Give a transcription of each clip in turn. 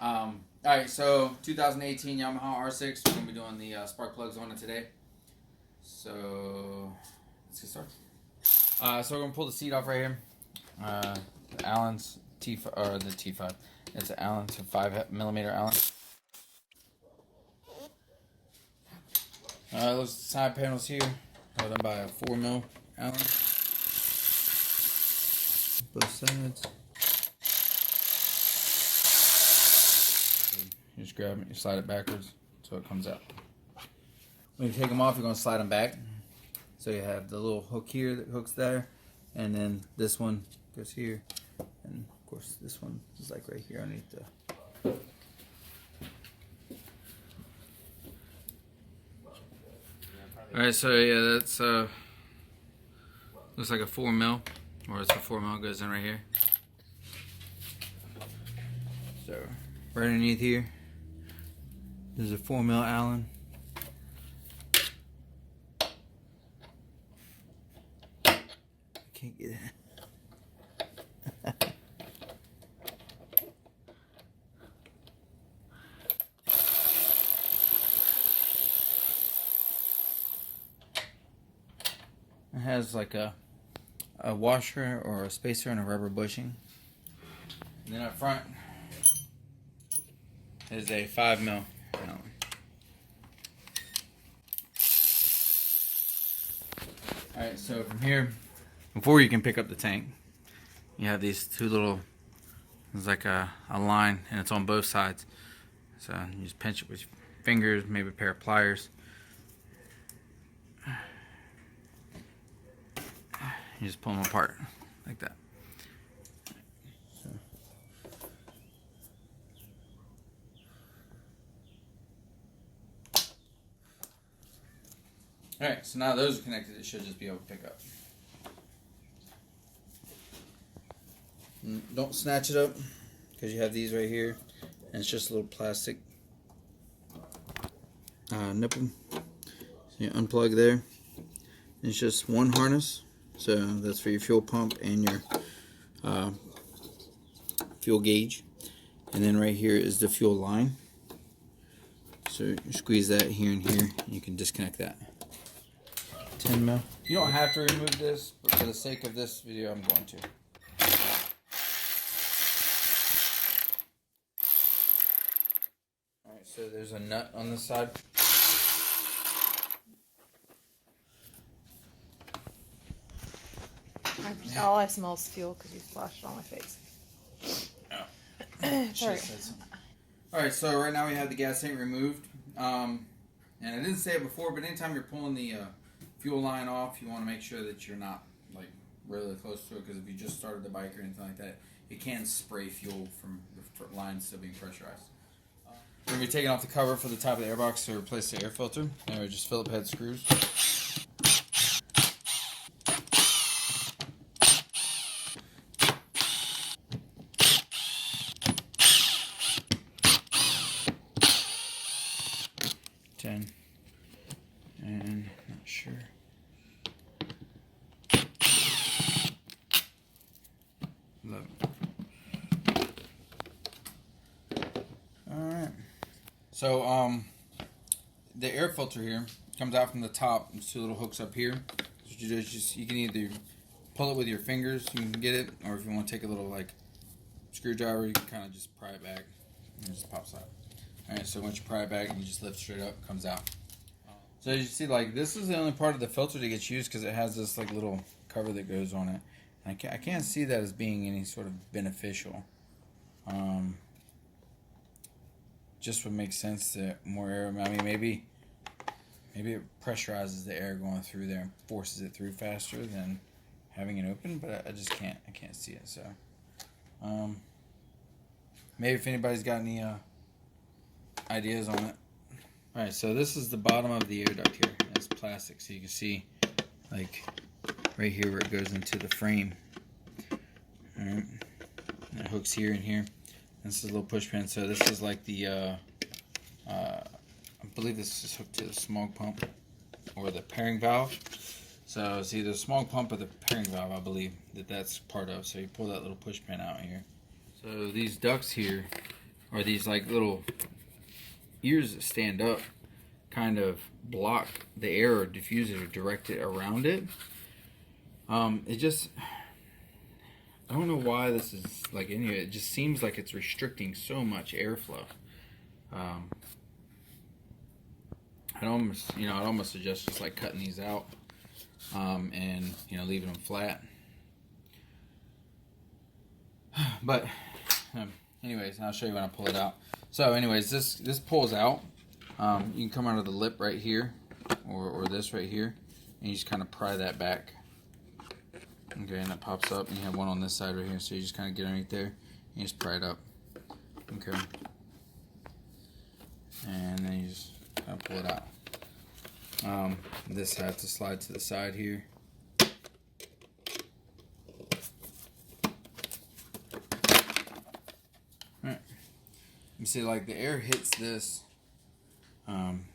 Alright, so 2018 Yamaha R6. We're going to be doing the spark plugs on it today. So, let's get started. So we're going to pull the seat off right here. The Allen's T5, or the T5. It's an Allen, it's a 5mm Allen. Those side panels here held in by a 4mm Allen. Both sides. You just grab it, you slide it backwards so it comes out. When you take them off, you're going to slide them back. So you have the little hook here that hooks there, and then this one goes here, and of course this one is like right here underneath the. Alright, so yeah, that's looks like a 4mm, or it's a 4mm, goes in right here. So right underneath here, there's a 4mm Allen. Can't get it. It has like a washer or a spacer and a rubber bushing. And then up front is a 5mm Allen. Alright, so from here, before you can pick up the tank, you have these two little, there's like a line, and it's on both sides. So you just pinch it with your fingers, maybe a pair of pliers. You just pull them apart like that. So. Alright, so now those are connected, it should just be able to pick up. Don't snatch it up, because you have these right here, and it's just a little plastic nipple. So you unplug there. It's just one harness, so that's for your fuel pump and your fuel gauge. And then right here is the fuel line. So you squeeze that here and here, and you can disconnect that. 10mm. You don't have to remove this, but for the sake of this video, I'm going to. Alright, so there's a nut on this side. All I smell is fuel because you splashed it on my face. Oh. Sorry. Alright, so right now we have the gas tank removed. And I didn't say it before, but anytime you're pulling the fuel line off, you want to make sure that you're not like really close to it, because if you just started the bike or anything like that, it can spray fuel from the line still being pressurized. We're going to be taking off the cover for the top of the airbox to replace the air filter. And we're just Phillips head screws. And not sure. 11. Alright. So the air filter here comes out from the top. There's two little hooks up here. So what you do is just, you can either pull it with your fingers, you can get it, or if you want to take a little like screwdriver, you can kind of just pry it back and it just pops out. Alright, so once you pry it back and you just lift straight up, it comes out. So as you see, like, this is the only part of the filter that gets used because it has this like little cover that goes on it. And I can't see that as being any sort of beneficial. Just would make sense that more air. I mean, maybe it pressurizes the air going through there and forces it through faster than having it open. But I just can't see it. So maybe if anybody's got any ideas on it. Alright, so this is the bottom of the air duct here. It's plastic, so you can see like right here where it goes into the frame. Alright, it hooks here and here. This is a little push pin, so this is like the I believe this is hooked to the smog pump or the pairing valve. So it's either the smog pump or the pairing valve, I believe that's part of. So you pull that little push pin out here. So these ducts here or these like little ears that stand up kind of block the air or diffuse it or direct it around it. It just, I don't know why this is like in here. It just seems like it's restricting so much airflow. I'd almost suggest just like cutting these out, and leaving them flat. But anyways, I'll show you when I pull it out. So anyways, this pulls out. You can come out of the lip right here, or this right here, and you just kind of pry that back. Okay, and it pops up, and you have one on this side right here, so you just kind of get underneath there, and you just pry it up. Okay. And then you just kind of pull it out. This has to slide to the side here. Alright. You see, like, the air hits this.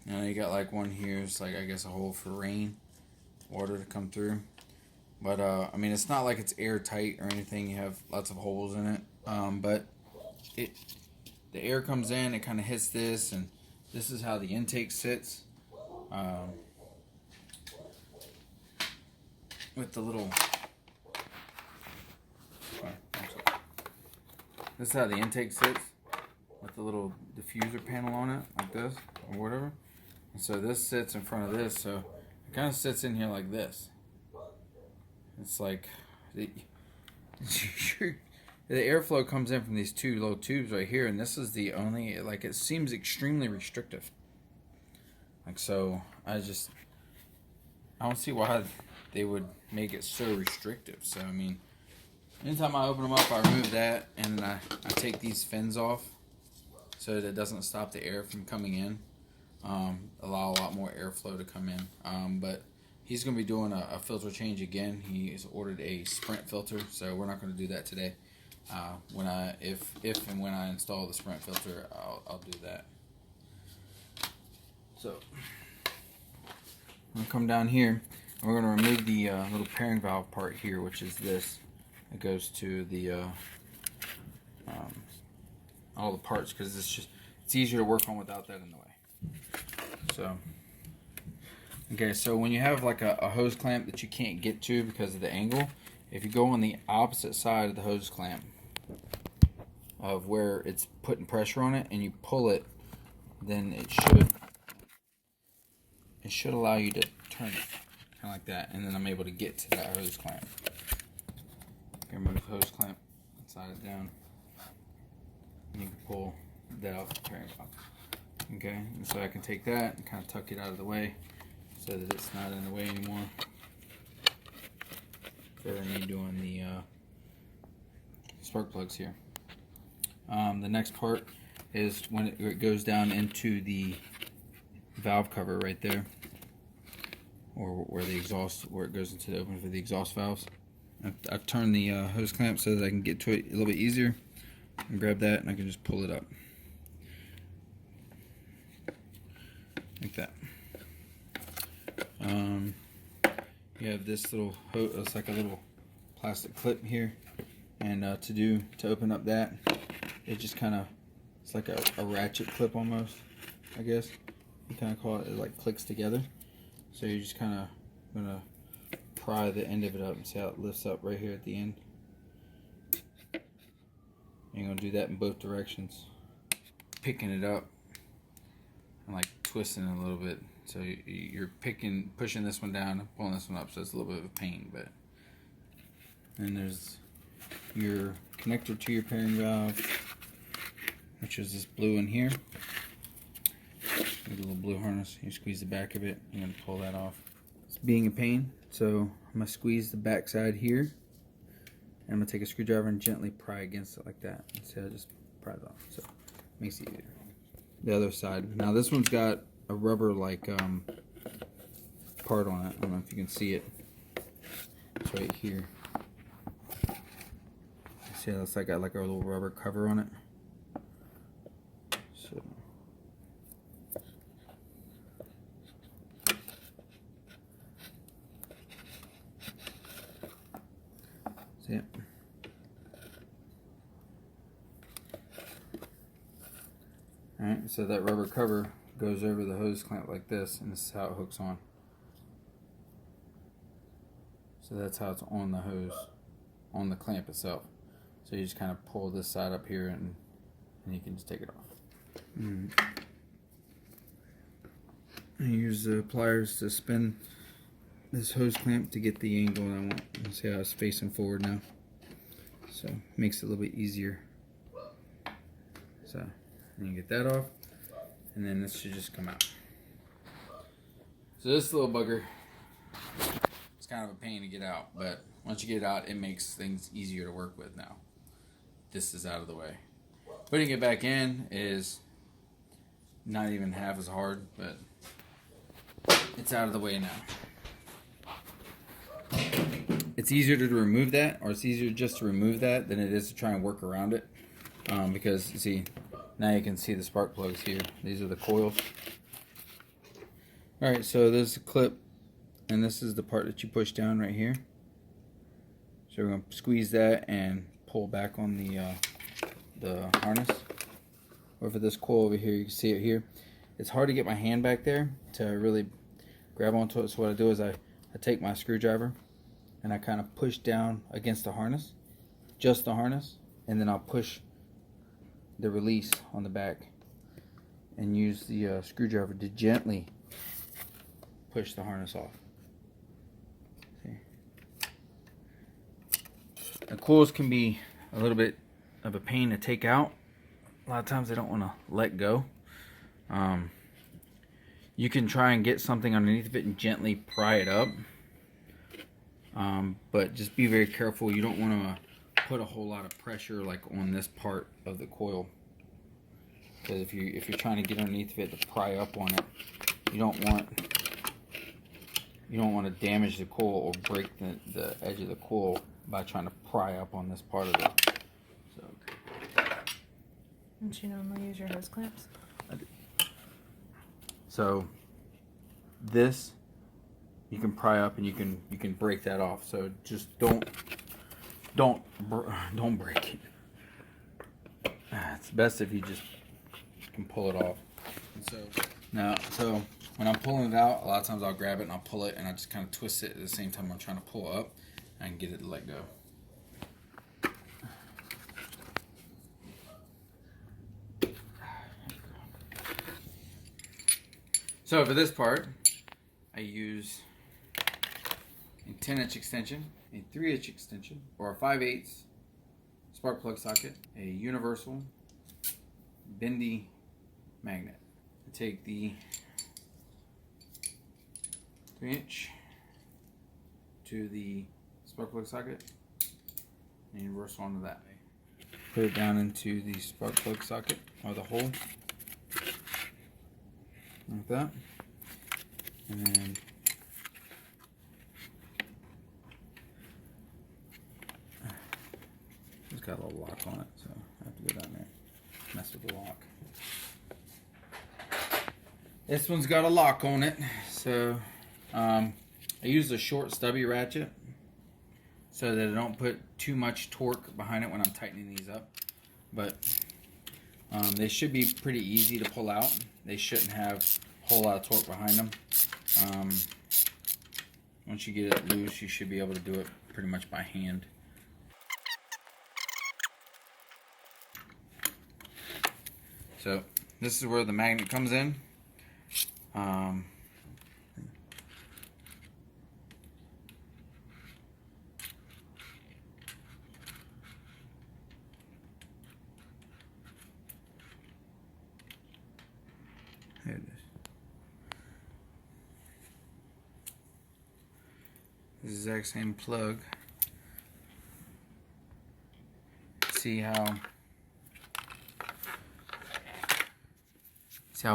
You got like one here, it's like, I guess, a hole for rain water to come through. But, I mean, it's not like it's airtight or anything. You have lots of holes in it. But the air comes in, it kind of hits this, and this is how the intake sits. With the little... This is how the intake sits. With the little diffuser panel on it, like this, or whatever. And so this sits in front of this, so it kind of sits in here like this. It's like the airflow comes in from these two little tubes right here, and this is the only, like, it seems extremely restrictive. Like, so I don't see why they would make it so restrictive. So I mean, anytime I open them up, I remove that, and then I take these fins off so that it doesn't stop the air from coming in. Allow a lot more airflow to come in. But he's going to be doing a filter change again. He's ordered a Sprint filter, so we're not going to do that today. If and when I install the Sprint filter, I'll do that. So I'm going to come down here, and we're going to remove the little pairing valve part here, which is this. It goes to the all the parts, because it's easier to work on without that in the way. So, okay, so when you have like a hose clamp that you can't get to because of the angle, if you go on the opposite side of the hose clamp of where it's putting pressure on it and you pull it, then it should allow you to turn it, kind of like that, and then I'm able to get to that hose clamp. Okay, remove the hose clamp, slide it down, and you can pull that off the pairing valve. Okay, and so I can take that and kind of tuck it out of the way so that it's not in the way anymore for me doing the spark plugs here. The next part is when it goes down into the valve cover right there, or where it goes into the opening for the exhaust valves. I've turned the hose clamp so that I can get to it a little bit easier, and grab that, and I can just pull it up like that. You have this little hose, it's like a little plastic clip here, and to open up that, it just kind of, it's like a ratchet clip almost, I guess you kind of call it. It like clicks together, so you just kind of gonna pry the end of it up and see how it lifts up right here at the end. You're gonna do that in both directions, picking it up and like twisting it a little bit. So you're pushing this one down and pulling this one up, so it's a little bit of a pain. But then there's your connector to your pairing valve, which is this blue in here. With a little blue harness, you squeeze the back of it. I'm gonna pull that off. It's being a pain, so I'm gonna squeeze the back side here, and I'm gonna take a screwdriver and gently pry against it like that. See, I just pry it off, so it makes it easier. The other side. Now this one's got a rubber like part on it. I don't know if you can see it. It's right here. See how it's like got like a little rubber cover on it. So see it. Alright, so that rubber cover goes over the hose clamp like this, and this is how it hooks on. So that's how it's on the hose, on the clamp itself. So you just kind of pull this side up here, and you can just take it off. I use the pliers to spin this hose clamp to get the angle I want. You see how it's facing forward now? So it makes it a little bit easier. So then you get that off, and then this should just come out. So this little bugger, it's kind of a pain to get out, but once you get it out, it makes things easier to work with now. This is out of the way. Putting it back in is not even half as hard, but it's out of the way now. It's easier to remove that, or it's easier just to remove that than it is to try and work around it. Because, you see, now you can see the spark plugs here. These are the coils. Alright, so there's the clip, and this is the part that you push down right here. So we're going to squeeze that and pull back on the harness. Or for this coil over here, you can see it here. It's hard to get my hand back there to really grab onto it. So what I do is I take my screwdriver and I kind of push down against the harness, just the harness, and then I'll push the release on the back and use the screwdriver to gently push the harness off. See? The coils can be a little bit of a pain to take out. A lot of times they don't want to let go. You can try and get something underneath of it and gently pry it up. But just be very careful. You don't want to put a whole lot of pressure like on this part of the coil, because if you're trying to get underneath of it to pry up on it, you don't want to damage the coil or break the edge of the coil by trying to pry up on this part of it. So, Don't you normally use your hose clamps? so this, you can pry up and you can break that off. So just don't break it. It's best if you just can pull it off. So when I'm pulling it out, a lot of times I'll grab it and I'll pull it, and I just kind of twist it at the same time I'm trying to pull up and get it to let go. So for this part, I use a 10-inch extension, a 3-inch extension, or a 5/8 spark plug socket, a universal bendy magnet. I take the 3-inch to the spark plug socket and universal onto that. Put it down into the spark plug socket or the hole, like that, and then it's got a little lock on it, so I have to go down there, mess with the lock. This one's got a lock on it, so I use a short stubby ratchet so that I don't put too much torque behind it when I'm tightening these up. But they should be pretty easy to pull out. They shouldn't have a whole lot of torque behind them. Once you get it loose, you should be able to do it pretty much by hand. So this is where the magnet comes in. Here it is. The exact same plug. See how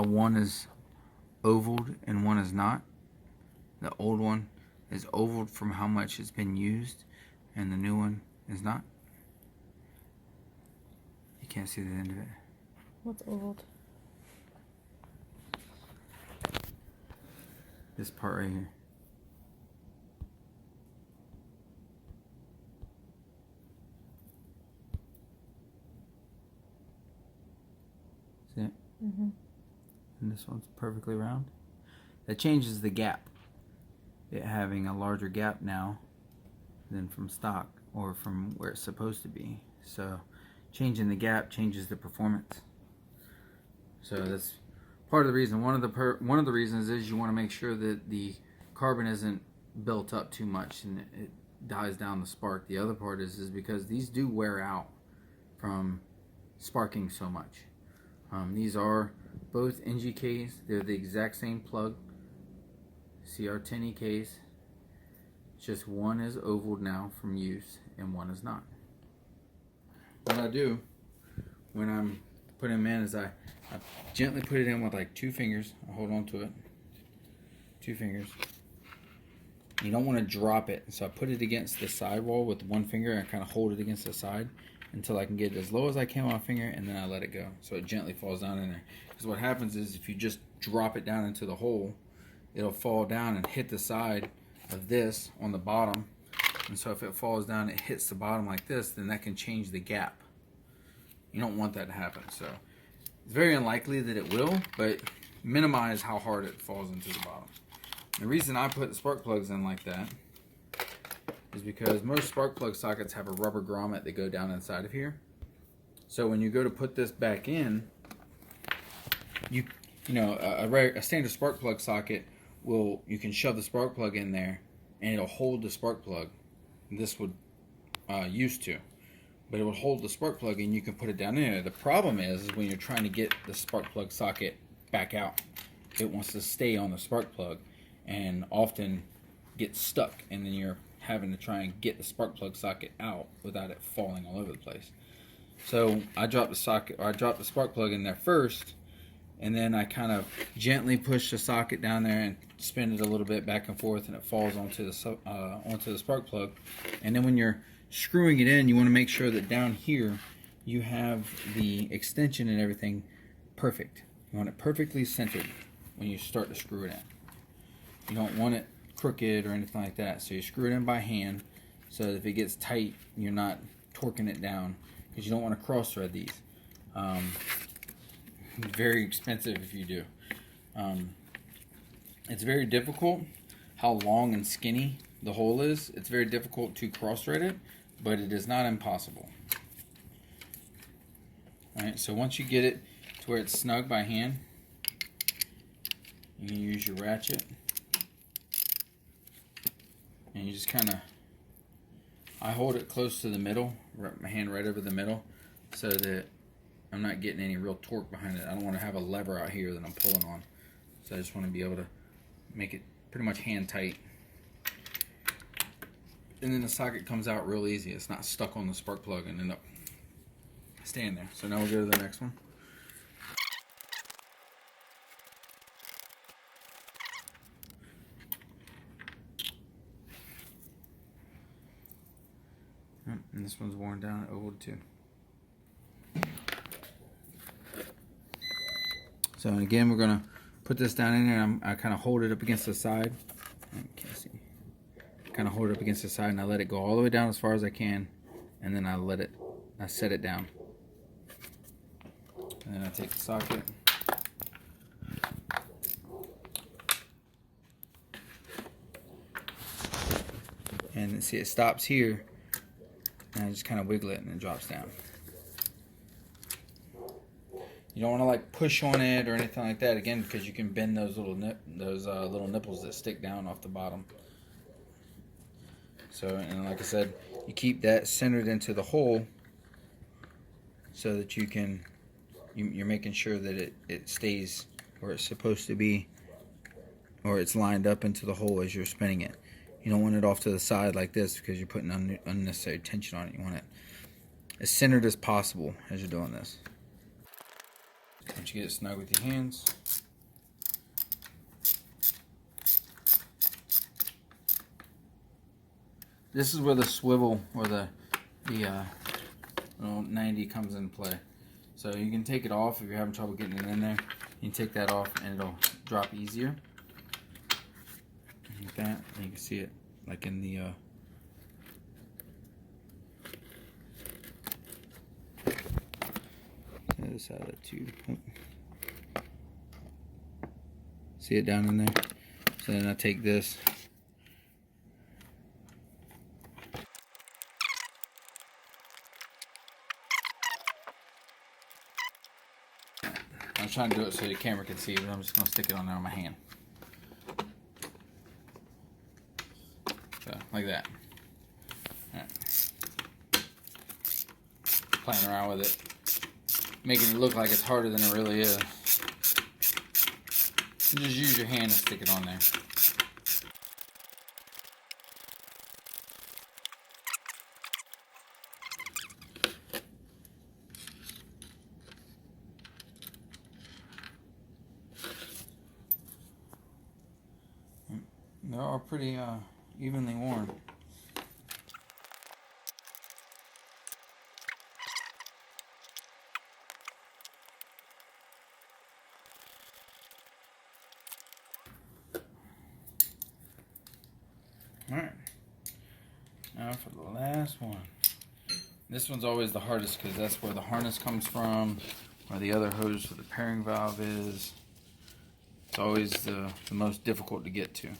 one is ovaled and one is not? The old one is ovaled from how much it's been used, and the new one is not. You can't see the end of it. What's ovaled? This part right here. See it? Mm-hmm. And this one's perfectly round. That changes the gap. It having a larger gap now than from stock or from where it's supposed to be. So changing the gap changes the performance. So that's part of the reason. One of the reasons is you want to make sure that the carbon isn't built up too much and it dies down the spark. The other part is because these do wear out from sparking so much. These are both NGKs. They're the exact same plug, CR10EKs. Just one is ovaled now from use and one is not. What I do when I'm putting them in is I gently put it in with like 2 fingers. I hold on to it. 2 fingers. You don't want to drop it, so I put it against the sidewall with 1 finger and kind of hold it against the side until I can get it as low as I can with my finger, and then I let it go so it gently falls down in there. Because what happens is if you just drop it down into the hole, it'll fall down and hit the side of this on the bottom, and so if it falls down, it hits the bottom like this, then that can change the gap. You don't want that to happen. So it's very unlikely that it will, but minimize how hard it falls into the bottom. The reason I put the spark plugs in like that is because most spark plug sockets have a rubber grommet that go down inside of here. So when you go to put this back in, you know a standard spark plug socket you can shove the spark plug in there and it'll hold the spark plug. This would used to, but it will hold the spark plug and you can put it down in there. The problem is when you're trying to get the spark plug socket back out, it wants to stay on the spark plug and often gets stuck, and then you're having to try and get the spark plug socket out without it falling all over the place. So I dropped the spark plug in there first, and then I kind of gently push the socket down there and spin it a little bit back and forth, and it falls onto the spark plug. And then when you're screwing it in, you want to make sure that down here you have the extension and everything perfect. You want it perfectly centered when you start to screw it in. You don't want it crooked or anything like that. So you screw it in by hand so that if it gets tight, you're not torquing it down, because you don't want to cross thread these. Very expensive if you do. It's very difficult how long and skinny the hole is. It's very difficult to cross thread it, but it is not impossible. Alright, so once you get it to where it's snug by hand, you can use your ratchet and you just kind of, I hold it close to the middle, my hand right over the middle, so that I'm not getting any real torque behind it. I don't want to have a lever out here that I'm pulling on. So I just want to be able to make it pretty much hand tight. And then the socket comes out real easy. It's not stuck on the spark plug and end up staying there. So now we'll go to the next one. And this one's worn down and ovaled too. So again, we're gonna put this down in there. And I kind of hold it up against the side. I can't see. Kind of hold it up against the side, and I let it go all the way down as far as I can, and then I set it down. And then I take the socket. And see, it stops here, and I just kind of wiggle it and it drops down. You don't want to like push on it or anything like that, again, because you can bend those little nipples that stick down off the bottom. So, and like I said, you keep that centered into the hole so that you're making sure that it stays where it's supposed to be, or it's lined up into the hole as you're spinning it. You don't want it off to the side like this, because you're putting unnecessary tension on it. You want it as centered as possible as you're doing this. Once you get it snug with your hands, this is where the swivel or the little 90 comes into play. So you can take it off if you're having trouble getting it in there. You can take that off and it'll drop easier. Like that, and you can see it like in the other side of the tube. See it down in there? So then I take this. I was trying to do it so the camera can see, but I'm just going to stick it on there on my hand. So, like that. Right. Playing around with it. Making it look like it's harder than it really is. And just use your hand to stick it on there. They're all pretty evenly worn. Alright, now for the last one. This one's always the hardest because that's where the harness comes from, where the other hose for the pairing valve is. It's always the most difficult to get to.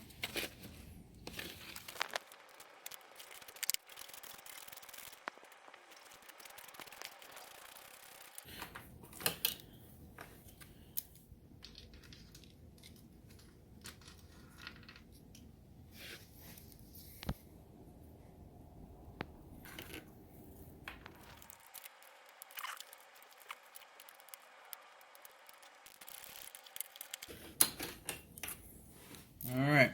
Alright,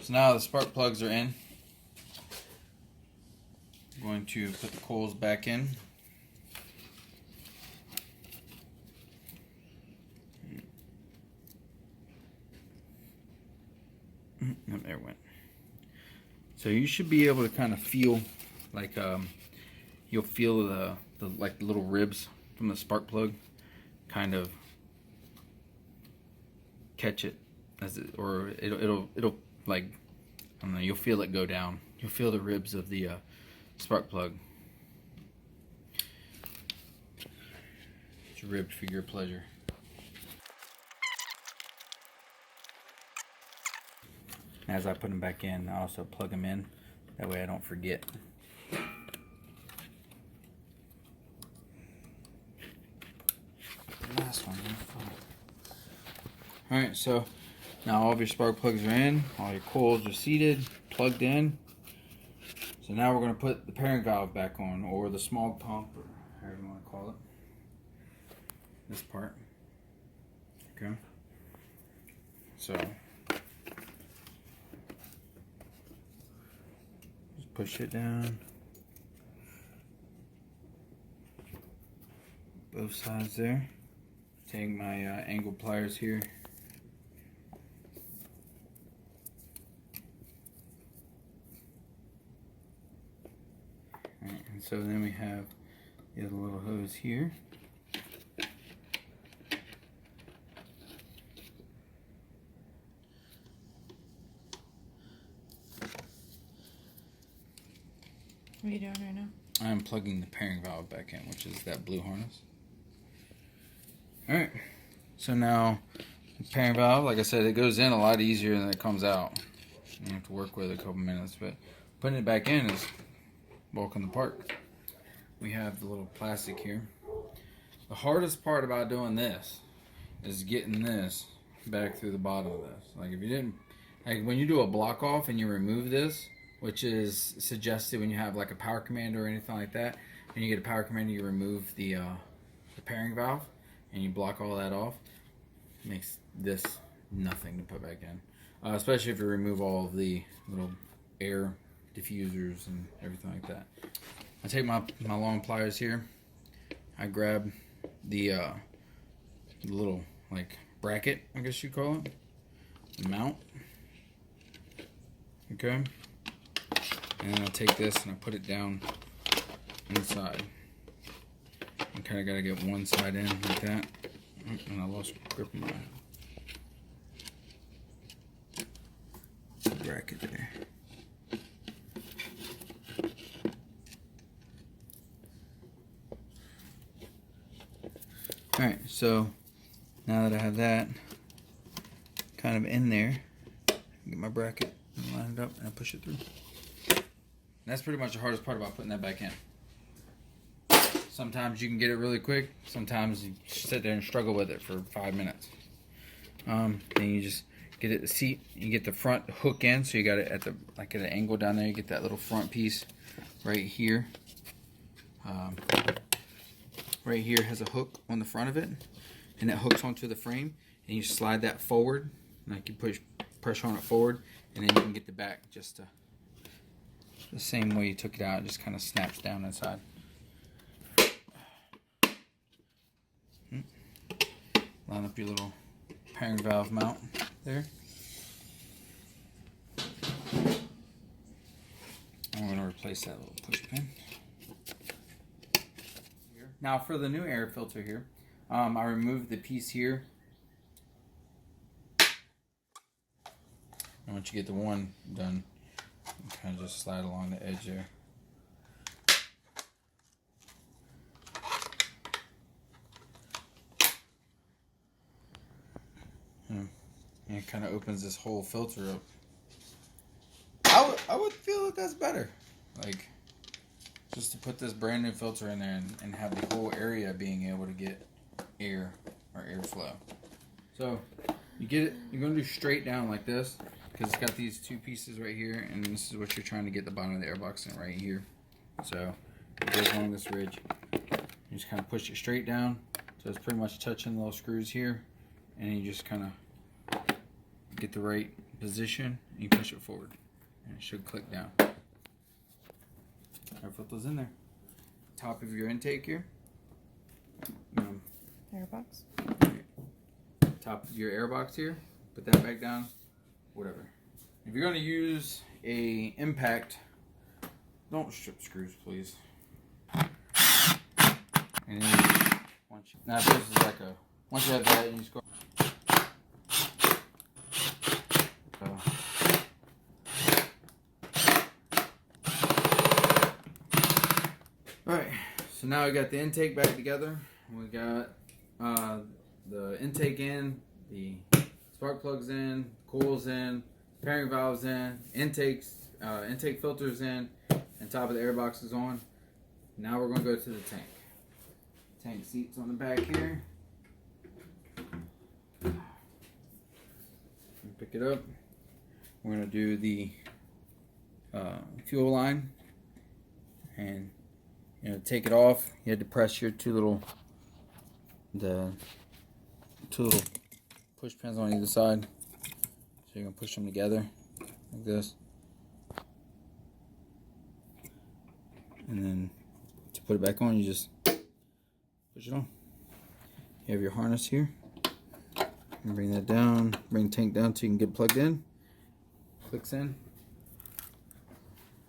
so now the spark plugs are in. I'm going to put the coils back in. There it went. So you should be able to kind of feel like you'll feel the like the little ribs from the spark plug kind of catch it as it, or it'll like, I don't know, you'll feel it go down. You'll feel the ribs of the spark plug. It's ribbed for your pleasure. As I put them back in, I also plug them in. That way I don't forget. Last one. Alright, so now all of your spark plugs are in. All your coils are seated, plugged in. So now we're going to put the pairing valve back on, or the smog pump, or however you want to call it. This part. Okay. So just push it down. Both sides there. Take my angle pliers here. Alright, and so then we have the other little hose here. What are you doing right now? I'm plugging the pairing valve back in, which is that blue harness. Alright, so now the pairing valve, like I said, it goes in a lot easier than it comes out. You have to work with it a couple minutes, but putting it back in is walk in the park. We have the little plastic here. The hardest part about doing this is getting this back through the bottom of this. Like if you didn't, like when you do a block off and you remove this, which is suggested when you have like a power commander or anything like that, and you get a power commander, you remove the pairing valve and you block all that off. It makes this nothing to put back in, especially if you remove all of the little air diffusers and everything like that. I take my long pliers here. I grab the little like bracket, I guess you call it, the mount. Okay. And I take this and I put it down inside. I kind of got to get one side in like that. And I lost grip of my bracket there. Alright, so now that I have that, kind of in there. Get my bracket lined up and I push it through. And that's pretty much the hardest part about putting that back in. Sometimes you can get it really quick. Sometimes you sit there and struggle with it for 5 minutes. Then you just get it the seat. You get the front hook in, so you got it at the at an angle down there. You get that little front piece right here. Right here has a hook on the front of it, and it hooks onto the frame. And you slide that forward, like you push pressure on it forward, and then you can get the back just the same way you took it out. It just kind of snaps down inside. Line up your little pairing valve mount there. I'm going to replace that little push pin. Now for the new air filter here, I removed the piece here. And once you get the one done, you kind of just slide along the edge there. And it kind of opens this whole filter up. I would feel that that's better. Like, just to put this brand new filter in there and have the whole area being able to get air or airflow. So, you get it, you're going to do straight down like this, because it's got these two pieces right here, and this is what you're trying to get the bottom of the airbox in right here. So, it goes along this ridge. You just kind of push it straight down, so it's pretty much touching the little screws here, and then you just kind of get the right position, and you push it forward, and it should click down. Air filter's in there. Top of your intake here. Airbox. Top of your airbox here. Put that back down. Whatever. If you're going to use a impact, don't strip screws, please. And then now this is like a, once you have that, you just go. Alright, so now we got the intake back together. We got the intake in, the spark plugs in, coils in, pairing valves in, intake filters in, and top of the airbox is on. Now we're going to go to the tank. Tank seats on the back here. Pick it up. We're going to do the fuel line, and take it off. You had to press your two little push pins on either side. So you're gonna push them together like this, and then to put it back on, you just push it on. You have your harness here. And bring that down. Bring the tank down so you can get it plugged in. Clicks in.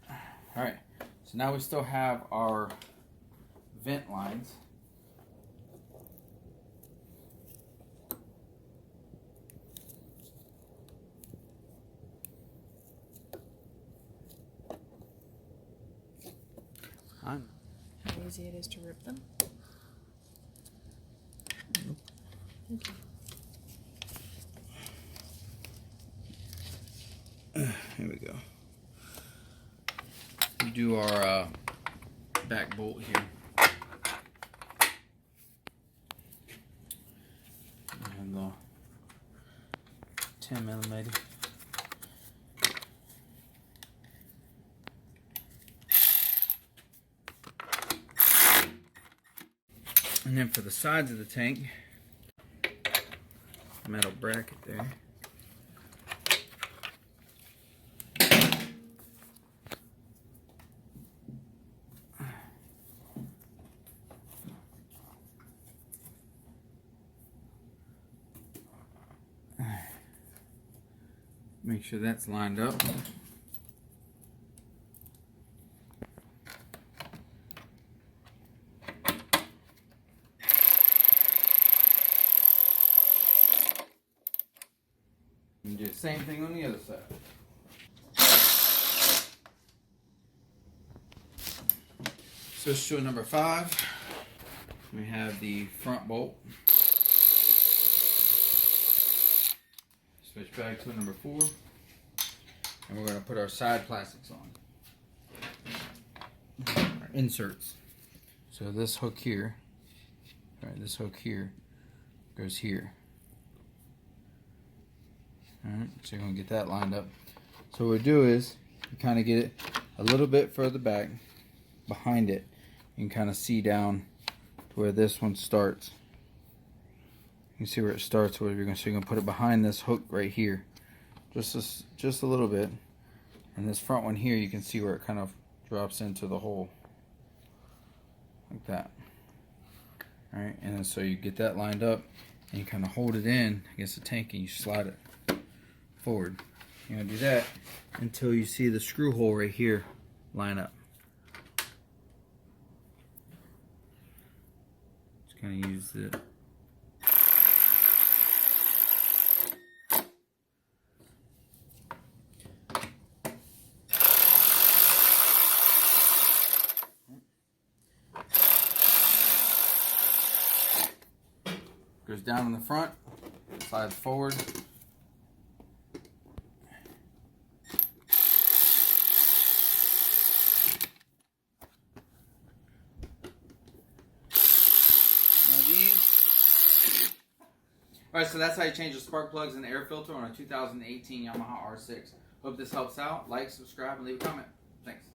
All right. So now we still have our vent lines. How easy it is to rip them? Nope. Okay. Here we go. We do our back bolt here. And the 10mm. And then for the sides of the tank, metal bracket there. Make sure that's lined up. And do the same thing on the other side. Switch to number 5. We have the front bolt. Switch back to number 4. And we're going to put our side plastics on. Our inserts. So this hook here, alright, this hook here goes here. Alright, so you're going to get that lined up. So what we do is, you kind of get it a little bit further back, behind it. You can kind of see down to where this one starts. You can see where it starts. Where you're going to put it behind this hook right here, just a little bit. And this front one here, you can see where it kind of drops into the hole, like that. All right, and then so you get that lined up, and you kind of hold it in against the tank, and you slide it forward. You're gonna do that until you see the screw hole right here line up. Just kind of use it. Goes down in the front, slides forward. Alright, so that's how you change the spark plugs and the air filter on a 2018 Yamaha R6. Hope this helps out. Like, subscribe, and leave a comment. Thanks.